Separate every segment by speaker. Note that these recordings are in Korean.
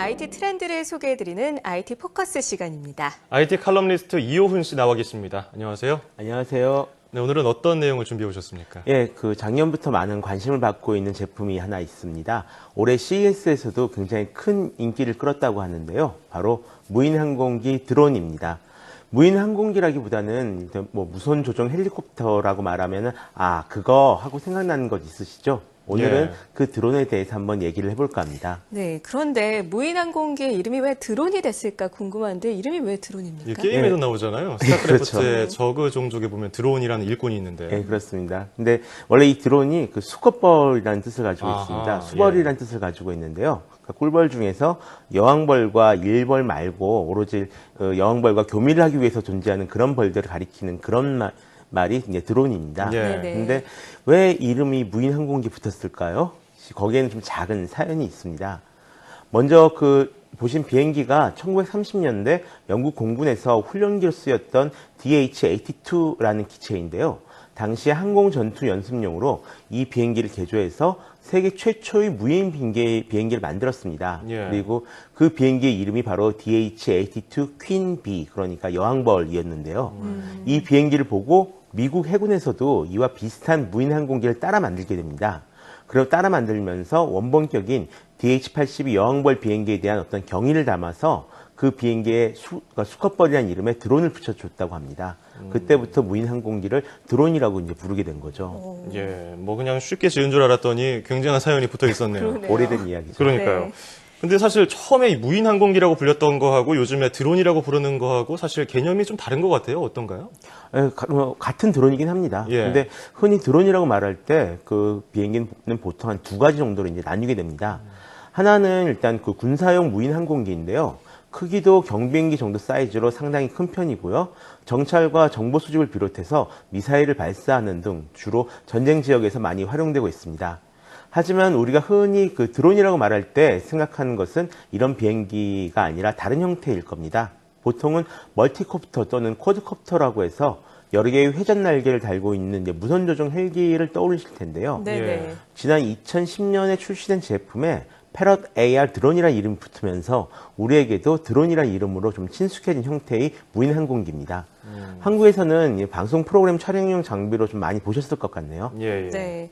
Speaker 1: IT 트렌드를 소개해드리는 IT 포커스 시간입니다.
Speaker 2: IT 칼럼니스트 이호훈 씨 나와 계십니다. 안녕하세요.
Speaker 3: 안녕하세요.
Speaker 2: 네, 오늘은 어떤 내용을 준비해 오셨습니까?
Speaker 3: 예, 작년부터 많은 관심을 받고 있는 제품이 하나 있습니다. 올해 CES에서도 굉장히 큰 인기를 끌었다고 하는데요. 바로 무인 항공기 드론입니다. 무인 항공기라기보다는 무선 조종 헬리콥터라고 말하면은 그거 하고 생각나는 것 있으시죠? 오늘은 그 드론에 대해서 한번 얘기를 해볼까 합니다.
Speaker 1: 네, 그런데 무인 항공기의 이름이 왜 드론이 됐을까 궁금한데 이름이 왜 드론입니까?
Speaker 2: 게임에도 나오잖아요. 스타크래프트의
Speaker 3: 그렇죠.
Speaker 2: 저그 종족에 보면 드론이라는 일꾼이 있는데.
Speaker 3: 네, 그렇습니다. 근데 원래 이 드론이 수컷벌이라는 뜻을 가지고 있습니다. 수벌이라는 뜻을 가지고 있는데요. 꿀벌 중에서 여왕벌과 일벌 말고 오로지 여왕벌과 교미를 하기 위해서 존재하는 그런 벌들을 가리키는 그런 말이 이제 드론입니다. 근데 왜 이름이 무인 항공기 붙었을까요? 거기에는 좀 작은 사연이 있습니다. 먼저 보신 비행기가 1930년대 영국 공군에서 훈련기로 쓰였던 DH-82라는 기체인데요. 당시 항공 전투 연습용으로 이 비행기를 개조해서 세계 최초의 무인 비행기를 만들었습니다. 그리고 그 비행기의 이름이 바로 DH-82 퀸 B, 그러니까 여왕벌이었는데요. 이 비행기를 보고 미국 해군에서도 이와 비슷한 무인 항공기를 따라 만들게 됩니다. 그리고 따라 만들면서 원본격인 DH-82 여왕벌 비행기에 대한 어떤 경의를 담아서 그 비행기에 수컷벌이라는 이름에 드론을 붙여줬다고 합니다. 그때부터 무인 항공기를 드론이라고 이제 부르게 된 거죠.
Speaker 2: 그냥 쉽게 지은 줄 알았더니 굉장한 사연이 붙어 있었네요.
Speaker 1: 그러네요.
Speaker 3: 오래된 이야기죠.
Speaker 2: 그러니까요.
Speaker 1: 네.
Speaker 2: 근데 사실 처음에 무인 항공기라고 불렸던 거하고 요즘에 드론이라고 부르는 거하고 사실 개념이 좀 다른 것 같아요. 어떤가요?
Speaker 3: 같은 드론이긴 합니다. 근데 흔히 드론이라고 말할 때 그 비행기는 보통 한 두 가지 정도로 이제 나뉘게 됩니다. 하나는 일단 군사용 무인 항공기인데요. 크기도 경비행기 정도 사이즈로 상당히 큰 편이고요. 정찰과 정보 수집을 비롯해서 미사일을 발사하는 등 주로 전쟁 지역에서 많이 활용되고 있습니다. 하지만 우리가 흔히 드론이라고 말할 때 생각하는 것은 이런 비행기가 아니라 다른 형태일 겁니다. 보통은 멀티콥터 또는 쿼드콥터라고 해서 여러 개의 회전 날개를 달고 있는 무선 조종 헬기를 떠올리실 텐데요. 지난 2010년에 출시된 제품에 패럿 AR 드론이라는 이름이 붙으면서 우리에게도 드론이라는 이름으로 좀 친숙해진 형태의 무인 항공기입니다. 한국에서는 방송 프로그램 촬영용 장비로 좀 많이 보셨을 것 같네요.
Speaker 1: 네.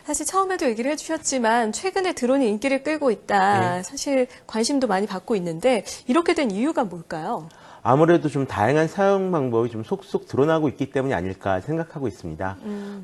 Speaker 1: 사실 처음에도 얘기를 해주셨지만 최근에 드론이 인기를 끌고 있다. 사실 관심도 많이 받고 있는데 이렇게 된 이유가 뭘까요?
Speaker 3: 아무래도 좀 다양한 사용 방법이 좀 속속 드러나고 있기 때문이 아닐까 생각하고 있습니다.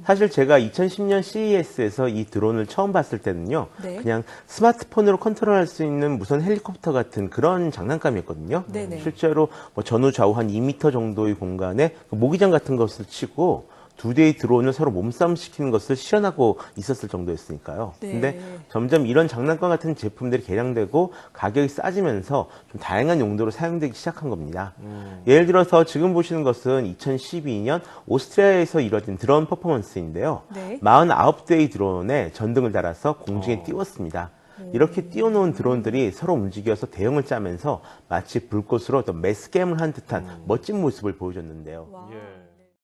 Speaker 3: 사실 제가 2010년 CES에서 이 드론을 처음 봤을 때는요. 그냥 스마트폰으로 컨트롤할 수 있는 무선 헬리콥터 같은 그런 장난감이었거든요. 실제로 전후 좌우 한 2m 정도의 공간에 모기장 같은 것을 치고 두 대의 드론을 서로 몸싸움 시키는 것을 시연하고 있었을 정도였으니까요. 근데 점점 이런 장난감 같은 제품들이 개량되고 가격이 싸지면서 좀 다양한 용도로 사용되기 시작한 겁니다. 예를 들어서 지금 보시는 것은 2012년 오스트리아에서 이뤄진 드론 퍼포먼스인데요. 49대의 드론에 전등을 달아서 공중에 띄웠습니다. 이렇게 띄워놓은 드론들이 서로 움직여서 대형을 짜면서 마치 불꽃으로 어떤 매스게임을 한 듯한 멋진 모습을 보여줬는데요.